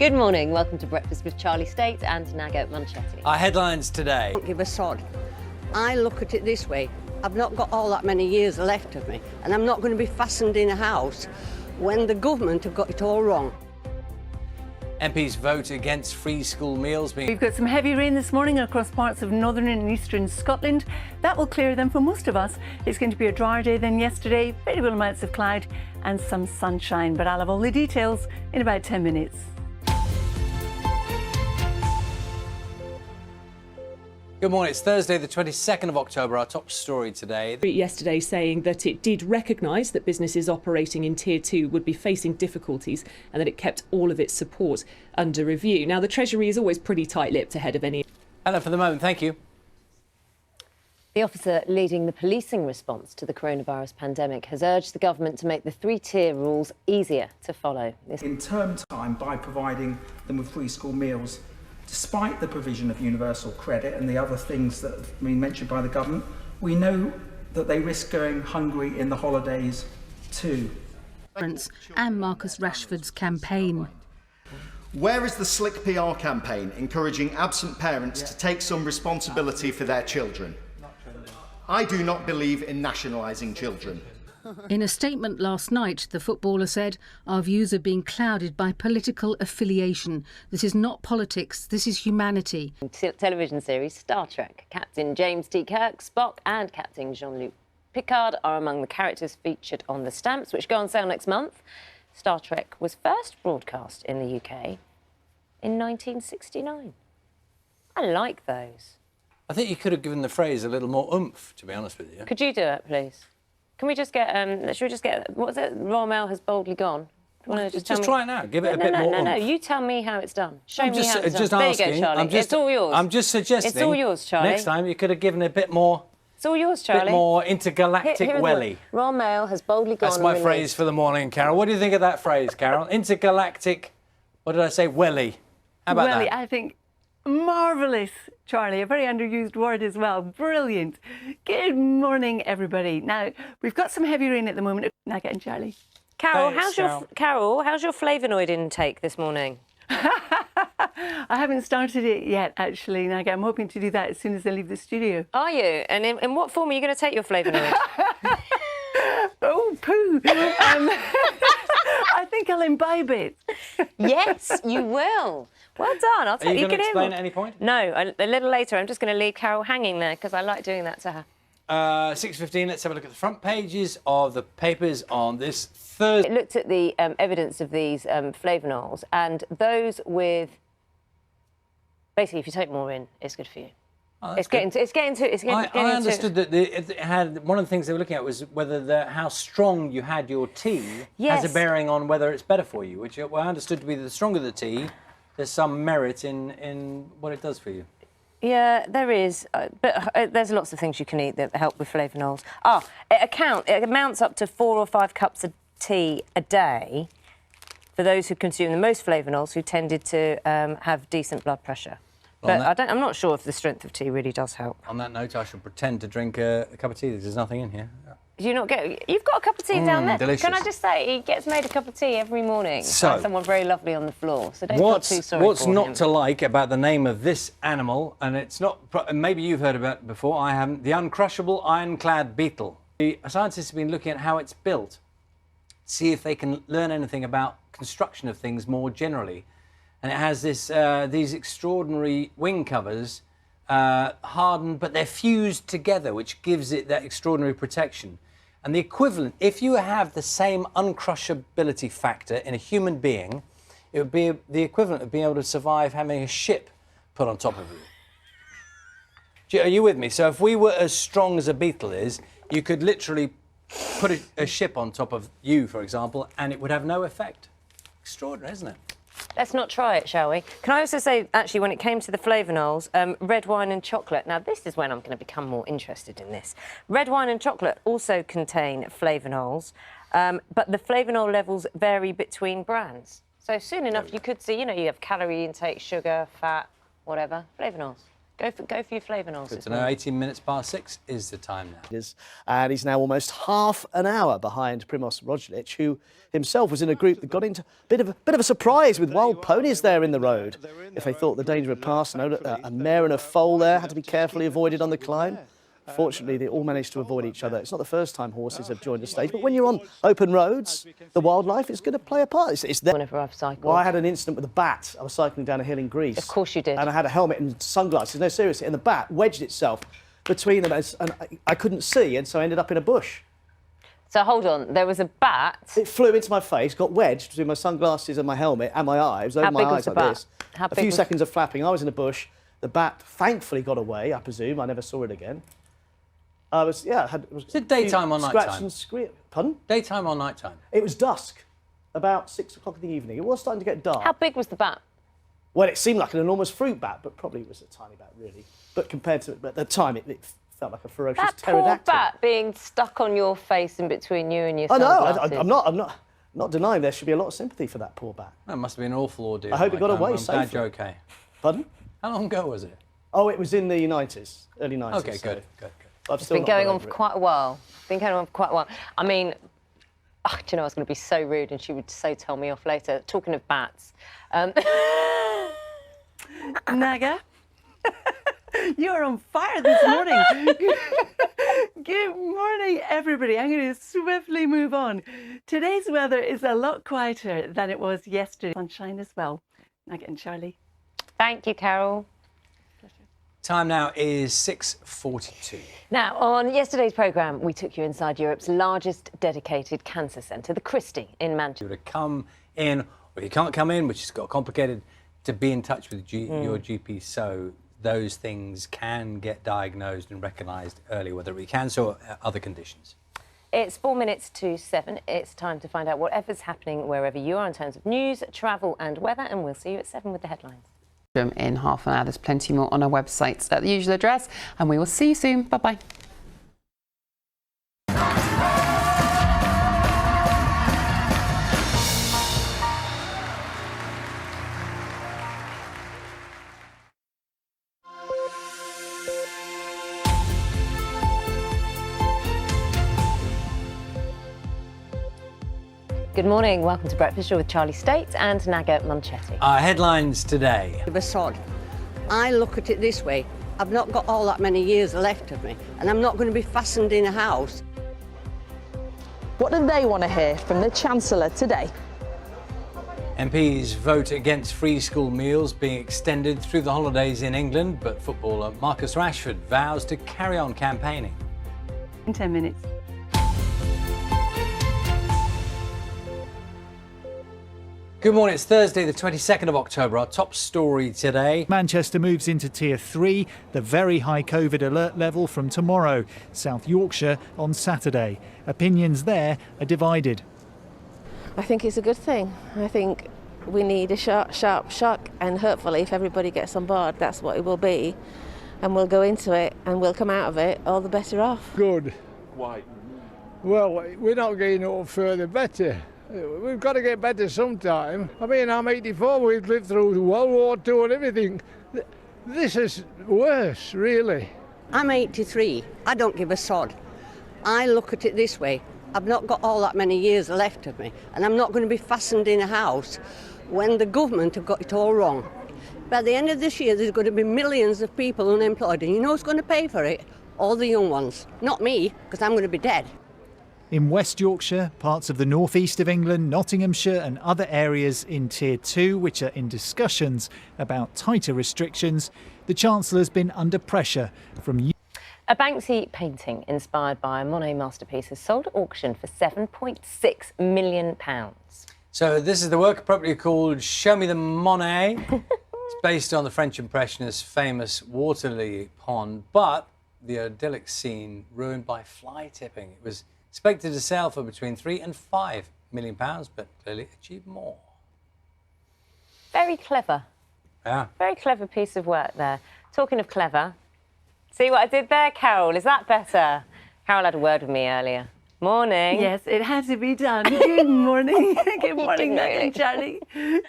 Good morning, welcome to Breakfast with Charlie Stayt and Naga Munchetty. Our headlines today. Don't give a sod. I look at it this way. I've not got all that many years left of me, and I'm not going to be fastened in a house when the government have got it all wrong. MPs vote against free school meals being... We've got some heavy rain this morning across parts of northern and eastern Scotland. That will clear them for most of us. It's going to be a drier day than yesterday, variable amounts of cloud and some sunshine. But I'll have all the details in about 10 minutes. Good morning, it's Thursday the 22nd of October. Our top story today. Yesterday saying that it did recognise that businesses operating in Tier 2 would be facing difficulties and that it kept all of its support under review. Now, the Treasury is always pretty tight-lipped ahead of any... Hello for the moment, thank you. The officer leading the policing response to the coronavirus pandemic has urged the government to make the three-tier rules easier to follow. In term time by providing them with free school meals, despite the provision of universal credit and the other things that have been mentioned by the government, we know that they risk going hungry in the holidays too. And Marcus Rashford's campaign. Where is the slick PR campaign encouraging absent parents to take some responsibility for their children? I do not believe in nationalising children. In a statement last night, the footballer said, "Our views are being clouded by political affiliation. This is not politics, this is humanity." Television series Star Trek. Captain James T. Kirk, Spock and Captain Jean-Luc Picard are among the characters featured on the stamps, which go on sale next month. Star Trek was first broadcast in the UK in 1969. I like those. I think you could have given the phrase a little more oomph, to be honest with you. Could you do it, please? Can we just get, should we just get, what was it? Royal Mail has boldly gone. Just try it now. Give it a bit more oomph. No, you tell me how it's done. Show me how it's just done. asking, There you go, Charlie. It's all yours. I'm just suggesting. It's all yours, Charlie. Next time you could have given a bit more... It's all yours, Charlie. Bit more intergalactic welly. Royal Mail has boldly gone. That's my phrase for the morning, Carol. What do you think of that phrase, Carol? Intergalactic, what did I say? Welly. How about Welly, that? I think marvellous, Charlie. A very underused word as well. Brilliant. Good morning, everybody. Now, we've got some heavy rain at the moment. Naga and Charlie. Carol, Thanks, how's your flavonoid intake this morning? I haven't started it yet, actually, Naga. I'm hoping to do that as soon as I leave the studio. Are you? And in what form are you going to take your flavonoid? Oh, poo. I think I'll imbibe it. Yes, you will. Well done. I'll Are you going to explain at any point? No, a little later. I'm just going to leave Carol hanging there because I like doing that to her. 6:15, let's have a look at the front pages of the papers on this Thursday. It looked at the evidence of these flavonols, and those with... Basically, if you take more in, it's good for you. Oh, it's getting to. I understood that it had one of the things they were looking at was whether how strong you had your tea has a bearing on whether it's better for you, which I understood to be that the stronger the tea, there's some merit in what it does for you. Yeah, there is, but there's lots of things you can eat that help with flavonols. It amounts up to 4 or 5 cups of tea a day for those who consume the most flavonols, who tended to have decent blood pressure. But I'm not sure if the strength of tea really does help. On that note, I shall pretend to drink a cup of tea. There's nothing in here. Do you not get... You've got a cup of tea down there. Delicious. Can I just say, he gets made a cup of tea every morning by someone very lovely on the floor, so don't feel too sorry What's for not him. to like about the name of this animal, and it's not... Maybe you've heard about it before, I haven't, the uncrushable ironclad beetle. The scientists have been looking at how it's built, see if they can learn anything about construction of things more generally. And it has these extraordinary wing covers, hardened, but they're fused together, which gives it that extraordinary protection. And the equivalent, if you have the same uncrushability factor in a human being, it would be the equivalent of being able to survive having a ship put on top of you. Are you with me? So if we were as strong as a beetle is, you could literally put a ship on top of you, for example, and it would have no effect. Extraordinary, isn't it? Let's not try it, shall we? Can I also say, actually, when it came to the flavonols, red wine and chocolate. Now, this is when I'm going to become more interested in this. Red wine and chocolate also contain flavonols, but the flavonol levels vary between brands. So soon enough, you could see, you have calorie intake, sugar, fat, whatever, flavonols. Go for your flavonols. Good to know. 18 minutes past 6 is the time now. And he's now almost half an hour behind Primoz Roglic, who himself was in a group that got into a bit of a surprise with wild ponies there in the road. If they thought the danger had passed, a mare and a foal there had to be carefully avoided on the climb. Fortunately, they all managed to avoid each other. It's not the first time horses have joined the stage, but when you're on open roads, the wildlife is going to play a part. It's there. Whenever I've cycled. Well, I had an incident with a bat. I was cycling down a hill in Greece. Of course you did. And I had a helmet and sunglasses. No, seriously. And the bat wedged itself between them, and I couldn't see, and so I ended up in a bush. So hold on, there was a bat. It flew into my face, got wedged between my sunglasses and my helmet and my eyes. How big was the bat? A few seconds of flapping. I was in a bush. The bat thankfully got away, I presume. I never saw it again. Is it daytime or nighttime? Pardon? Daytime or nighttime? It was dusk, about 6 o'clock in the evening. It was starting to get dark. How big was the bat? Well, it seemed like an enormous fruit bat, but probably it was a tiny bat, really. But compared to at the time, it felt like a ferocious pterodactyl. That poor bat being stuck on your face in between you and your sunglasses. Oh, no, I'm not denying there should be a lot of sympathy for that poor bat. That must have been an awful ordeal. I hope it got away safely. I'm glad you're OK. Pardon? How long ago was it? Oh, it was in the 90s, early 90s. OK, good. It's been going on for quite a while. I mean, do you know, I was going to be so rude and she would so tell me off later. Talking of bats. Naga, you're on fire this morning. Good morning, everybody. I'm going to swiftly move on. Today's weather is a lot quieter than it was yesterday. Sunshine as well. Naga and Charlie. Thank you, Carol. Time now is 6:42. Now, on yesterday's programme, we took you inside Europe's largest dedicated cancer centre, the Christie in Manchester. You would come in, or you can't come in, which has got complicated, to be in touch with your GP, so those things can get diagnosed and recognised early, whether it be cancer or other conditions. It's 4 minutes to 7. It's time to find out whatever's happening wherever you are in terms of news, travel and weather, and we'll see you at 7 with the headlines. In half an hour. There's plenty more on our website at the usual address, and we will see you soon. Bye-bye. Good morning. Welcome to Breakfast Show with Charlie Stayt and Naga Munchetty. Our headlines today. The sod. I look at it this way. I've not got all that many years left of me, and I'm not going to be fastened in a house. What do they want to hear from the Chancellor today? MPs vote against free school meals being extended through the holidays in England, but footballer Marcus Rashford vows to carry on campaigning. In 10 minutes. Good morning, it's Thursday the 22nd of October. Our top story today. Manchester moves into Tier 3, the very high COVID alert level from tomorrow. South Yorkshire on Saturday. Opinions there are divided. I think it's a good thing. I think we need a sharp shock, and hopefully if everybody gets on board, that's what it will be. And we'll go into it and we'll come out of it all the better off. Good. Why? Well, we're not getting no further better. We've got to get better sometime. I mean, I'm 84, we've lived through World War II and everything. This is worse, really. I'm 83. I don't give a sod. I look at it this way. I've not got all that many years left of me, and I'm not going to be fastened in a house when the government have got it all wrong. By the end of this year, there's going to be millions of people unemployed, and you know who's going to pay for it? All the young ones. Not me, because I'm going to be dead. In West Yorkshire, parts of the northeast of England, Nottinghamshire and other areas in Tier 2 which are in discussions about tighter restrictions, the Chancellor's been under pressure from... A Banksy painting inspired by a Monet masterpiece has sold at auction for £7.6 million. So this is the work appropriately called Show Me the Monet. It's based on the French impressionist's famous water lily pond, but the idyllic scene ruined by fly tipping. It was expected to sell for between £3 and £5 million, but clearly achieved more. Very clever. Yeah. Very clever piece of work there. Talking of clever, see what I did there, Carol? Is that better? Carol had a word with me earlier. Morning. Yes, it had to be done. Good morning. Good morning, Naga and Charlie.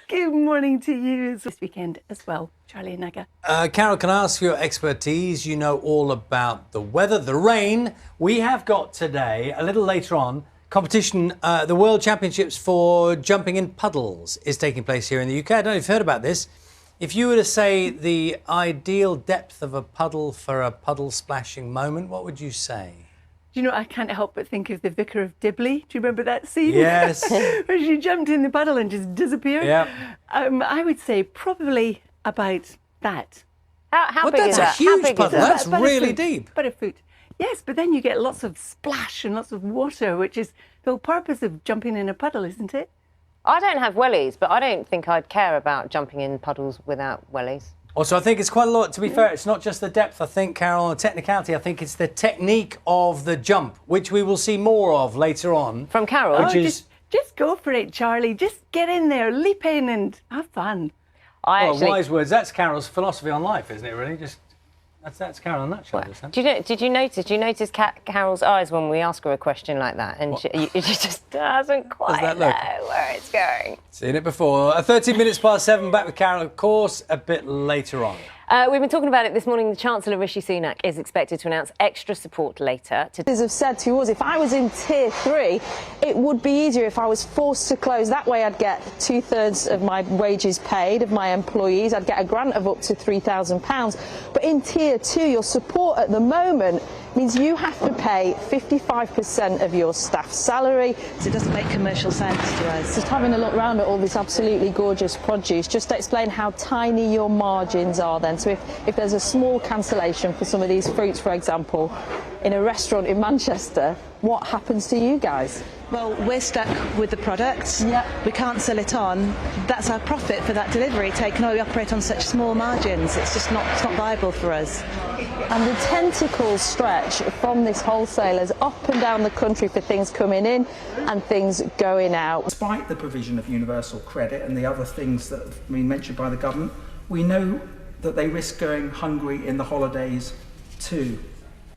Good morning to you this weekend as well, Charlie and Naga. Carol, can I ask for your expertise? You know all about the weather, the rain. We have got today, a little later on, competition, the World Championships for jumping in puddles is taking place here in the UK. I don't know if you've heard about this. If you were to say the ideal depth of a puddle for a puddle splashing moment, what would you say? Do you know, I can't help but think of the Vicar of Dibley. Do you remember that scene? Yes. Where she jumped in the puddle and just disappeared? Yeah. I would say probably about that. How big is that? That's a huge puddle. That's About a really foot. deep. About a foot. Yes, but then you get lots of splash and lots of water, which is the whole purpose of jumping in a puddle, isn't it? I don't have wellies, but I don't think I'd care about jumping in puddles without wellies. Also, I think it's quite a lot, to be fair, it's not just the depth, I think, Carol, and the technicality, I think it's the technique of the jump, which we will see more of later on. From Carol? Just go for it, Charlie. Just get in there, leap in and have fun. Wise words. That's Carol's philosophy on life, isn't it, really? That's Carol in a nutshell. Did you notice Carol's eyes when we ask her a question like that? And she just doesn't quite know where it's going. Seen it before. 13 minutes past 7, back with Carol, of course, a bit later on. We've been talking about it this morning. The Chancellor, Rishi Sunak, is expected to announce extra support later. Have said to us, if I was in Tier 3, it would be easier if I was forced to close. That way I'd get 2/3 of my wages paid of my employees. I'd get a grant of up to £3,000. But in Tier 2, your support at the moment means you have to pay 55% of your staff's salary. So it doesn't make commercial sense to us. Just having a look around at all this absolutely gorgeous produce, just to explain how tiny your margins are then. So if there's a small cancellation for some of these fruits, for example, in a restaurant in Manchester, what happens to you guys? Well, we're stuck with the product. Yeah. We can't sell it on. That's our profit for that delivery taken away. We operate on such small margins. It's just not viable for us. And the tentacles stretch from this wholesalers up and down the country for things coming in and things going out. Despite the provision of universal credit and the other things that have been mentioned by the government, we know that they risk going hungry in the holidays too.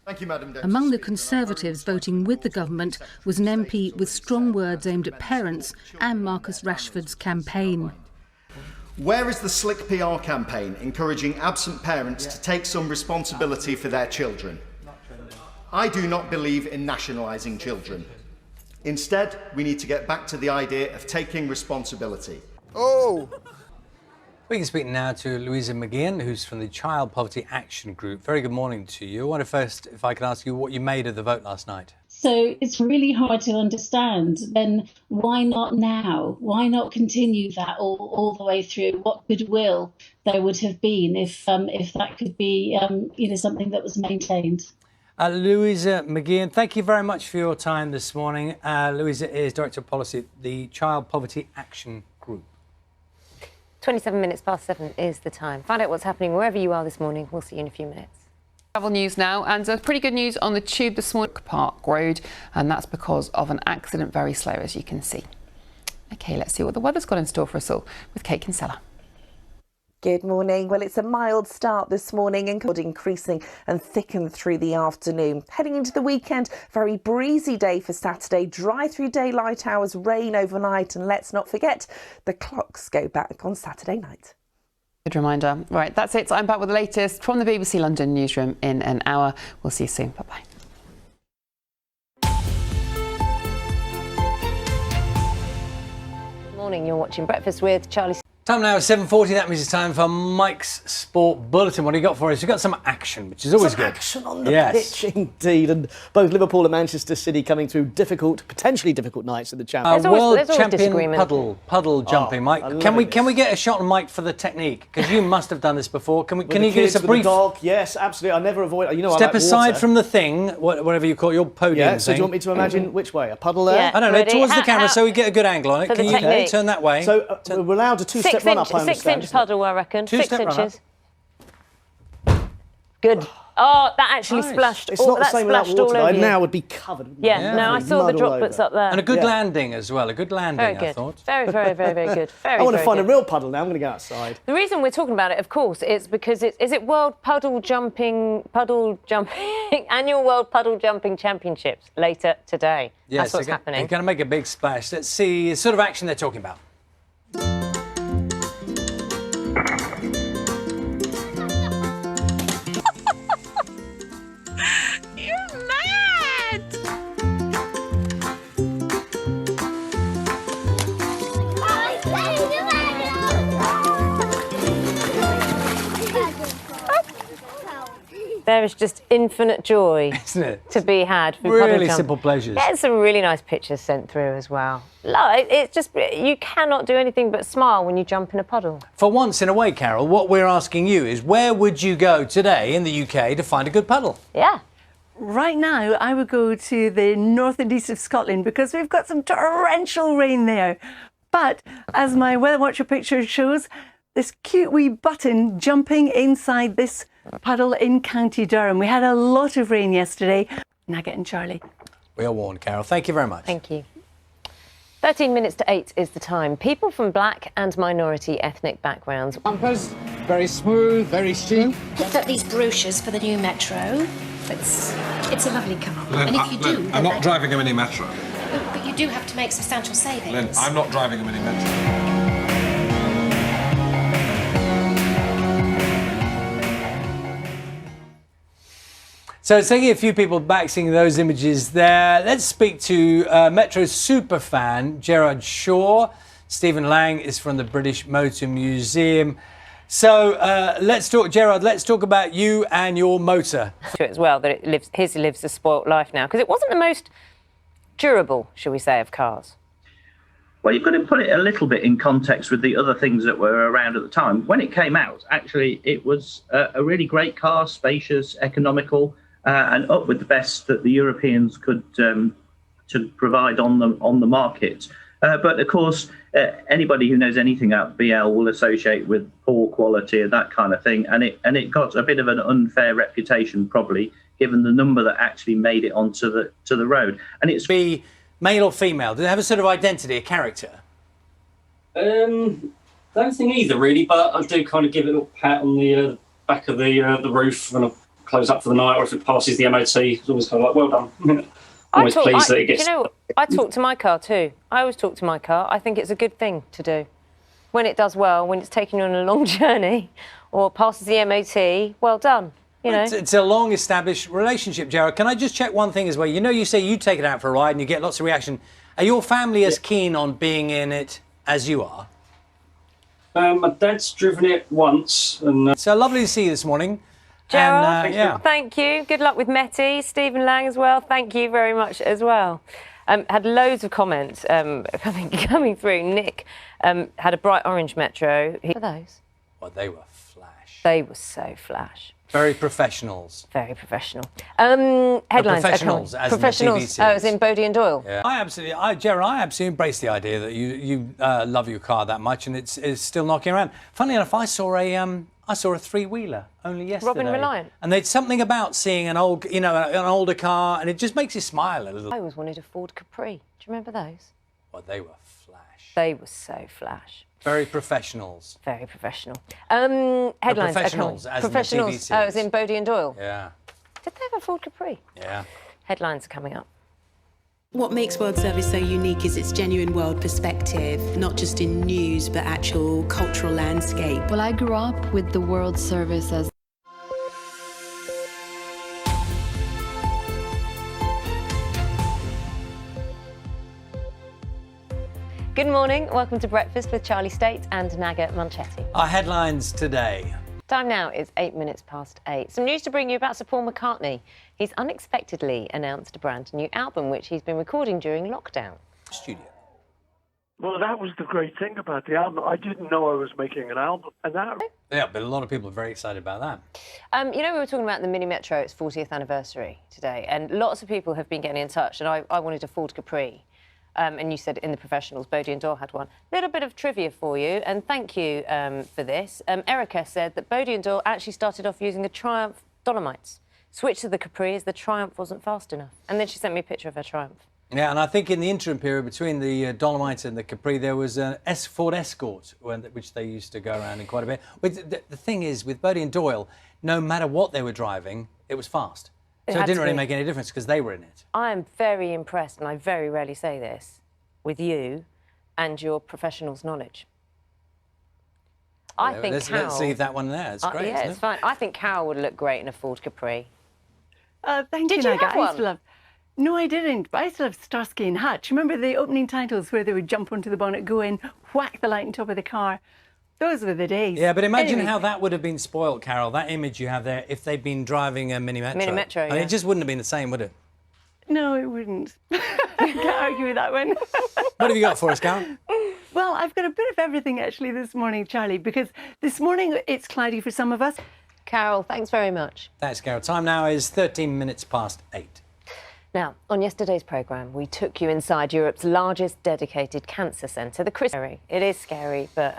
Thank you, Madam Deputy Among the Speaker. Conservatives voting with the government was an MP with strong words aimed at parents and Marcus Rashford's campaign. Where is the slick PR campaign encouraging absent parents to take some responsibility for their children? I do not believe in nationalising children. Instead, we need to get back to the idea of taking responsibility. We can speak now to Louisa McGeehan, who's from the Child Poverty Action Group. Very good morning to you. I wonder first if I could ask you what you made of the vote last night. So it's really hard to understand. Then why not now? Why not continue that all the way through? What goodwill there would have been if that could be something that was maintained. Louisa McGeehan, thank you very much for your time this morning. Louisa is Director of Policy at the Child Poverty Action Group. 27 minutes past 7 is the time. Find out what's happening wherever you are this morning. We'll see you in a few minutes. Travel news now, and pretty good news on the tube this morning, Park Road, and that's because of an accident, very slow as you can see. OK, let's see what the weather's got in store for us all with Kate Kinsella. Good morning. Well, it's a mild start this morning and increasing and thicken through the afternoon. Heading into the weekend, very breezy day for Saturday, dry through daylight hours, rain overnight, and let's not forget the clocks go back on Saturday night. Good reminder. Right, that's it. I'm back with the latest from the BBC London newsroom in an hour. We'll see you soon. Bye-bye. Good morning. You're watching Breakfast with Charlie Stayt. Time now is 7:40. That means it's time for Mike's Sport Bulletin. What do you got for us? You've got some action, which is always good. Action on the pitch, indeed. And both Liverpool and Manchester City coming through potentially difficult nights at the Champions. World champion puddle jumping, Mike. Can we get a shot on Mike for the technique? Because you must have done this before. Can you give us a brief? Dog? Yes, absolutely. I never avoid. Step aside from the thing, whatever you call your podium. Yeah. So do you want me to imagine which way? A puddle there? Yeah, I don't know. Towards the camera, so we get a good angle on it. Can you turn that way? So we're allowed a two-step run-up. 6-inch puddle, I reckon. 6 inches. Good. Oh, that actually Nice. splashed. It's not the that same without splashed all water, though. over you. Now would be covered. wouldn't Yeah, it? no, I saw the Mud all droplets over. up there. And a good Yeah. landing as well. A good landing, Very good. I thought. Very, very, very, very good. Very, I want to very find good. a real puddle now. I'm going to go outside. The reason we're talking about it, of course, is because is it World Puddle Jumping, Annual World Puddle Jumping Championships later today. Yes, That's what's they're happening. going to make a big splash. Let's see the sort of action they're talking about. You're mad! There is just infinite joy Isn't it? to be had for Really puddle jump. simple pleasures. There's some really nice pictures sent through as well. It's just, you cannot do anything but smile when you jump in a puddle. For once in a way, Carol, what we're asking you is where would you go today in the UK to find a good puddle? Yeah. Right now, I would go to the north and east of Scotland because we've got some torrential rain there. But as my weather watcher picture shows, this cute wee button jumping inside this puddle in County Durham. We had a lot of rain yesterday. Naga and Charlie. We are warned, Carol. Thank you very much. Thank you. 13 minutes to 8 is the time. People from black and minority ethnic backgrounds. Bumpers, very smooth, very chic. Picked up these brochures for the new Metro. It's a lovely car. Lynn, and if you do... I'm not driving a mini metro. But you do have to make substantial savings. Lynn, I'm not driving a mini metro. So it's taking a few people back seeing those images there. Let's speak to Metro superfan Gerard Shaw. Stephen Lang is from the British Motor Museum. So let's talk, Gerard, let's talk about you and your motor. As well, that his lives a spoilt life now, because it wasn't the most durable, shall we say, of cars. Well, you've got to put it a little bit in context with the other things that were around at the time. When it came out, actually, it was a really great car, spacious, economical, and up with the best that the Europeans could to provide on the market. But of course, anybody who knows anything about BL will associate with poor quality and that kind of thing, and it got a bit of an unfair reputation, probably, given the number that actually made it onto the road. And it's be male or female. Does it have a sort of identity, a character? Don't think either really, but I do kind of give it a little pat on the back of the roof when I close up for the night, or if it passes the MOT. It's always kind of like, well done. Always pleased that it gets. You know, I talk to my car too. I always talk to my car. I think it's a good thing to do. When it does well, when it's taking you on a long journey or passes the MOT, well done. You know. It's a long-established relationship, Gerard. Can I just check one thing as well? You know, you say you take it out for a ride and you get lots of reaction. Are your family as keen on being in it as you are? My dad's driven it once. And, So lovely to see you this morning. Gerard, yeah. thank you. Good luck with Metty. Stephen Lang as well. Thank you very much as well. Had loads of comments coming through. Nick had a bright orange Metro. For those? Well, they were flash. They were so flash. Very professionals. Very professional. Headlines. Professionals, as in the professionals. TV series. Oh, as in Bodie and Doyle. Yeah. Gerard, I absolutely embrace the idea that you love your car that much, and it's still knocking around. Funnily enough, I saw a three-wheeler only yesterday. Robin Reliant. And there's something about seeing an older car, and it just makes you smile a little. I always wanted a Ford Capri. Do you remember those? Well, they were flash. They were so flash. Very professionals. Very professional. Headlines. Professionals, as professionals. in the TV series. Oh, as in Bodie and Doyle. Yeah. Did they have a Ford Capri? Yeah. Headlines are coming up. What makes World Service so unique is its genuine world perspective, not just in news, but actual cultural landscape. Well, I grew up with the World Service as Good morning. Welcome to Breakfast with Charlie Stayt and Naga Munchetty. Our headlines today. Time now is 8 minutes past 8. Some news to bring you about Sir Paul McCartney. He's unexpectedly announced a brand new album, which he's been recording during lockdown. Studio. Well, that was the great thing about the album. I didn't know I was making an album. And that... Yeah, but a lot of people are very excited about that. You know, we were talking about the Mini Metro, its 40th anniversary today, and lots of people have been getting in touch, and I wanted a Ford Capri. And you said in the professionals, Bodie and Doyle had one. A little bit of trivia for you, and thank you for this. Erica said that Bodie and Doyle actually started off using a Triumph Dolomites. switched to the Capri as the Triumph wasn't fast enough. And then she sent me a picture of her Triumph. Yeah, and I think in the interim period between the Dolomite and the Capri, there was an Ford Escort, which they used to go around in quite a bit. But the thing is, with Bodie and Doyle, no matter what they were driving, it was fast. So it didn't really make any difference because they were in it. I am very impressed, and I very rarely say this, with you and your professional's knowledge. I think let's leave that one there. It's great. Yeah, it's fine. I think Carol would look great in a Ford Capri. Thank you, Naga. I used to love... No, I didn't, but I still have Starsky and Hutch. Remember the opening titles where they would jump onto the bonnet, go in, whack the light on top of the car? Those were the days. Yeah, but imagine how that would have been spoiled, Carol, that image you have there, if they'd been driving a Mini Metro. Mini Metro, yeah. I mean, it just wouldn't have been the same, would it? No, it wouldn't. I can't argue with that one. What have you got for us, Carol? Well, I've got a bit of everything, actually, this morning, Charlie, because this morning it's cloudy for some of us. Carol, thanks very much. Thanks, Carol. Time now is 13 minutes past 8. Now, on yesterday's programme, we took you inside Europe's largest dedicated cancer centre, the Christie. It is scary, but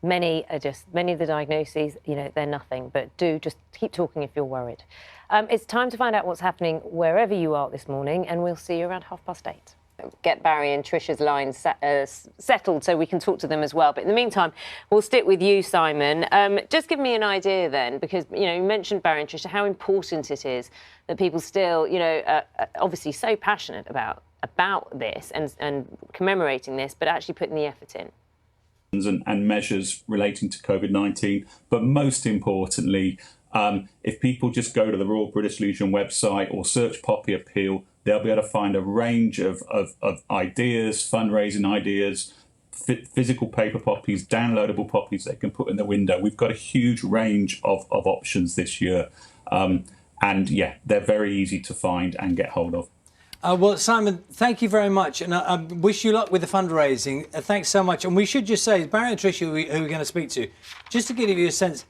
many of the diagnoses, you know, they're nothing, but do just keep talking if you're worried. It's time to find out what's happening wherever you are this morning, and we'll see you around 8:30. Get Barry and Trisha's lines settled so we can talk to them as well. But in the meantime, we'll stick with you, Simon. Just give me an idea then, because, you know, you mentioned Barry and Trisha, how important it is that people still, you know, obviously so passionate about this and commemorating this, but actually putting the effort in. And measures relating to COVID-19, but most importantly, if people just go to the Royal British Legion website or search Poppy Appeal, they'll be able to find a range of ideas, fundraising ideas, physical paper poppies, downloadable poppies they can put in the window. We've got a huge range of options this year. And yeah, they're very easy to find and get hold of. Well, Simon, thank you very much, and I wish you luck with the fundraising. Thanks so much. And we should just say, Barry and Tricia, who we're going to speak to, just to give you a sense,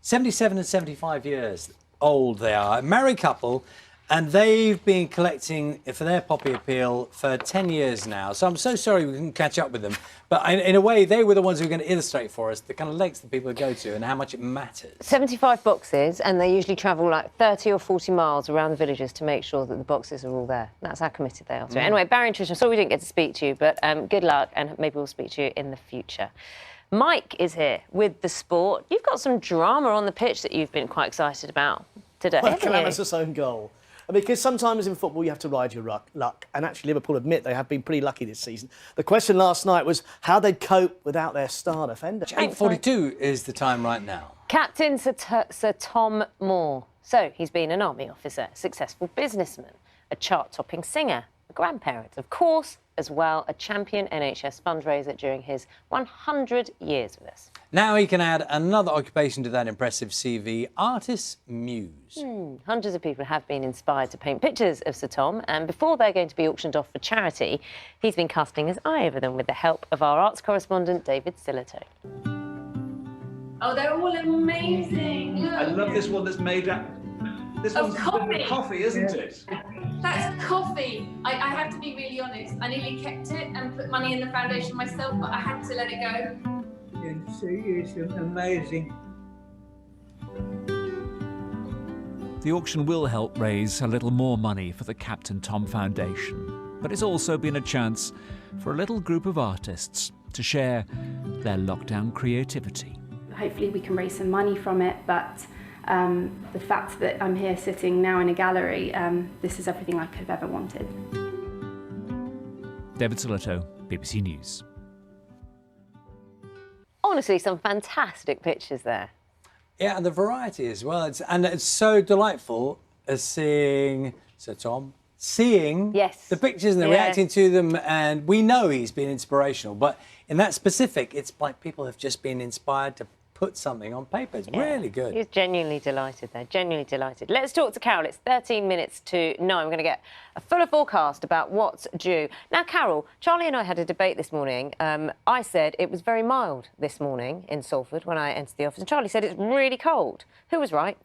77 and 75 years old they are, a married couple, and they've been collecting for their Poppy Appeal for 10 years now. So I'm so sorry we couldn't catch up with them. But in a way, they were the ones who were going to illustrate for us the kind of lengths that people go to and how much it matters. 75 boxes, and they usually travel like 30 or 40 miles around the villages to make sure that the boxes are all there. That's how committed they are to it. Anyway, Barry and Trish, I'm sorry we didn't get to speak to you, but good luck, and maybe we'll speak to you in the future. Mike is here with the sport. You've got some drama on the pitch that you've been quite excited about today. Well, calamitous own goal. Because sometimes in football you have to ride your luck, and actually Liverpool admit they have been pretty lucky this season. The question last night was how they'd cope without their star defender. 8:42 is the time right now. Captain Sir Tom Moore. So he's been an army officer, a successful businessman, a chart-topping singer, a grandparent, of course, as well a champion NHS fundraiser during his 100 years with us. Now he can add another occupation to that impressive CV, artist's muse. Hundreds of people have been inspired to paint pictures of Sir Tom, and before they're going to be auctioned off for charity, he's been casting his eye over them with the help of our arts correspondent, David Sillito. Oh, they're all amazing. Look. I love this one that's made up. This one's coffee, isn't it? That's coffee. I have to be really honest. I nearly kept it and put money in the foundation myself, but I had to let it go. It's amazing. The auction will help raise a little more money for the Captain Tom Foundation, but it's also been a chance for a little group of artists to share their lockdown creativity. Hopefully we can raise some money from it, but the fact that I'm here sitting now in a gallery, this is everything I could have ever wanted. David Sillito, BBC News. Honestly, some fantastic pictures there. Yeah, and the variety as well. It's so delightful as seeing Sir Tom, seeing the pictures and reacting to them, and we know he's been inspirational, but in that specific, it's like people have just been inspired to put something on paper. It's really good. He's genuinely delighted there, genuinely delighted. Let's talk to Carol. It's 13 minutes to 9. We're going to get a fuller forecast about what's due. Now, Carol, Charlie and I had a debate this morning. I said it was very mild this morning in Salford when I entered the office, and Charlie said it's really cold. Who was right?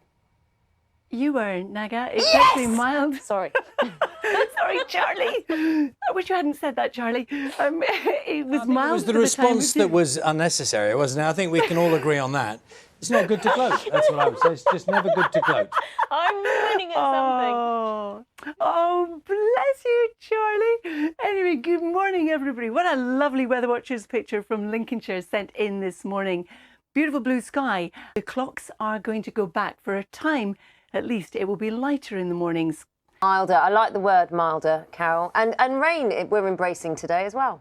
You were, Naga. It's Yes! actually mild. Sorry. Sorry, Charlie. I wish you hadn't said that, Charlie. It was mild. It was the for response time that was unnecessary, wasn't it? I think we can all agree on that. It's not good to gloat. That's what I would say. It's just never good to gloat. I'm winning at something. Oh, bless you, Charlie. Anyway, good morning, everybody. What a lovely Weather Watchers picture from Lincolnshire sent in this morning. Beautiful blue sky. The clocks are going to go back for a time. At least it will be lighter in the mornings. Milder. I like the word milder, Carol. And rain we're embracing today as well.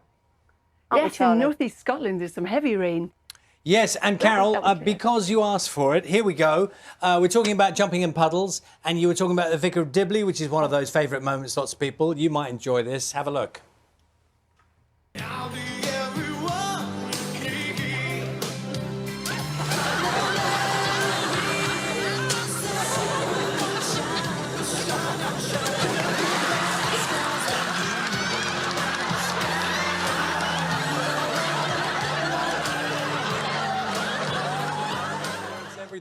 Yes, in northeast Scotland there's some heavy rain. Yes, and Carol, because you asked for it, here we go. We're talking about jumping in puddles, and you were talking about the Vicar of Dibley, which is one of those favourite moments, lots of people. You might enjoy this. Have a look.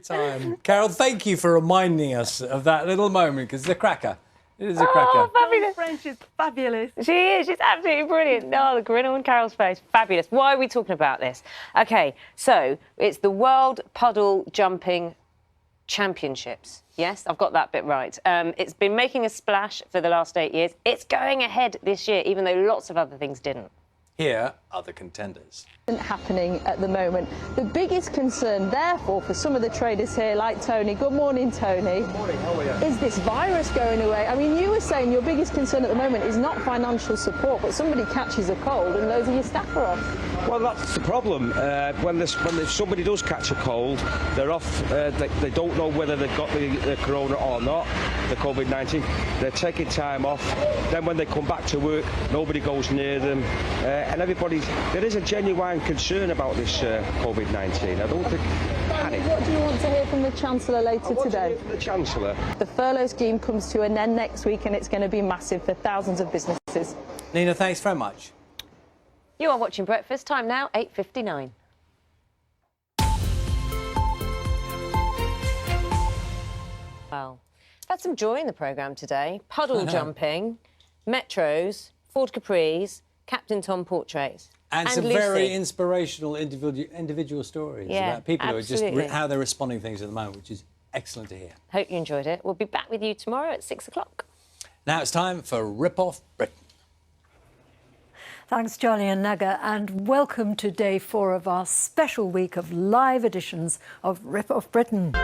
Time. Carol, thank you for reminding us of that little moment, because it's a cracker. It is a cracker. Oh, fabulous. French is fabulous. She is. She's absolutely brilliant. Oh, the grin on Carol's face. Fabulous. Why are we talking about this? OK, so it's the World Puddle Jumping Championships. Yes, I've got that bit right. It's been making a splash for the last 8 years. It's going ahead this year, even though lots of other things didn't. Here are the contenders. Happening at the moment. The biggest concern, therefore, for some of the traders here, like Tony, good morning, Tony. Good morning, how are you? Is this virus going away? I mean, you were saying your biggest concern at the moment is not financial support, but somebody catches a cold and loads of your staff are off. Well, that's the problem. When somebody does catch a cold, they're off. They don't know whether they've got the corona or not, the COVID-19. They're taking time off. Then when they come back to work, nobody goes near them. And there is a genuine concern about this COVID-19. I don't think panic. What do you want to hear from the Chancellor later today? From the Chancellor. The furlough scheme comes to an end next week and it's going to be massive for thousands of businesses. Nina, thanks very much. You are watching Breakfast. Time now, 8:59. Well, had some joy in the programme today. Puddle jumping, metros, Ford Capris, Captain Tom portraits. And some Lucy. very inspirational individual stories about people who are just how they're responding to things at the moment, which is excellent to hear. Hope you enjoyed it. We'll be back with you tomorrow at 6 o'clock. Now it's time for Rip Off Britain. Thanks, Charlie and Naga, and welcome to day 4 of our special week of live editions of Rip Off Britain.